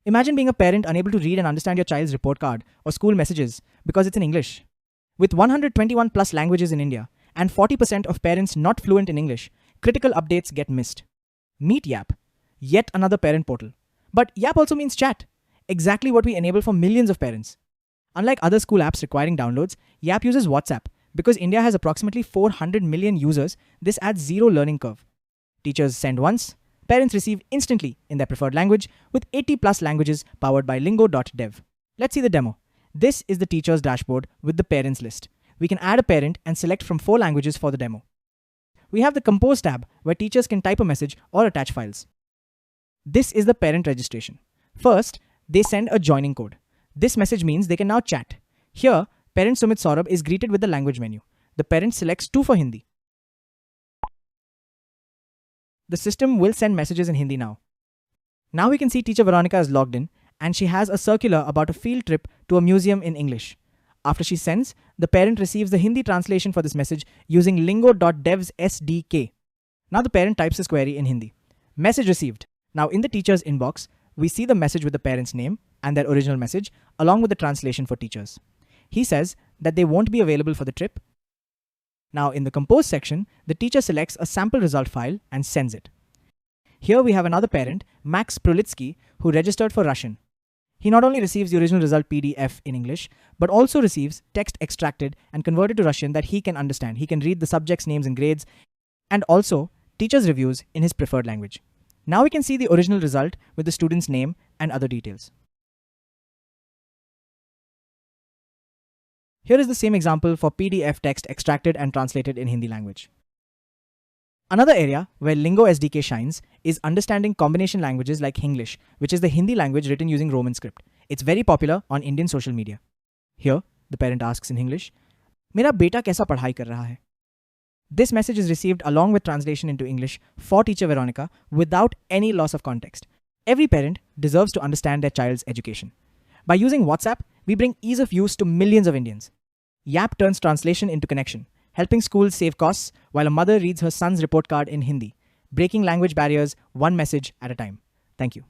Imagine being a parent unable to read and understand your child's report card or school messages because it's in English. With 121 plus languages in India and 40% of parents not fluent in English, critical updates get missed. Meet Yap, yet another parent portal. But Yap also means chat, exactly what we enable for millions of parents. Unlike other school apps requiring downloads, Yap uses WhatsApp. Because India has approximately 400 million users, this adds zero learning curve. Teachers send once, parents receive instantly in their preferred language with 80 plus languages powered by lingo.dev. Let's see the demo. This is the teacher's dashboard with the parents list. We can add a parent and select from 4 languages for the demo. We have the Compose tab where teachers can type a message or attach files. This is the parent registration. First, they send a joining code. This message means they can now chat. Here, parent Sumit Saurabh is greeted with the language menu. The parent selects 2 for Hindi. The system will send messages in Hindi now. Now we can see teacher Veronica is logged in and she has a circular about a field trip to a museum in English. After she sends, the parent receives the Hindi translation for this message using lingo.dev's SDK. Now the parent types his query in Hindi. Message received. Now in the teacher's inbox, we see the message with the parent's name and their original message along with the translation for teachers. He says that they won't be available for the trip. Now in the Compose section, the teacher selects a sample result file and sends it. Here we have another parent, Max Prolitsky, who registered for Russian. He not only receives the original result PDF in English, but also receives text extracted and converted to Russian that he can understand. He can read the subjects' names and grades, and also teachers' reviews in his preferred language. Now we can see the original result with the student's name and other details. Here is the same example for PDF text extracted and translated in Hindi language. Another area where Lingo SDK shines is understanding combination languages like Hinglish, which is the Hindi language written using Roman script. It's very popular on Indian social media. Here, the parent asks in English, "Mera beta kaisa padhai kar raha hai?" This message is received along with translation into English for teacher Veronica without any loss of context. Every parent deserves to understand their child's education. By using WhatsApp, we bring ease of use to millions of Indians. Yap turns translation into connection, helping schools save costs while a mother reads her son's report card in Hindi, breaking language barriers one message at a time. Thank you.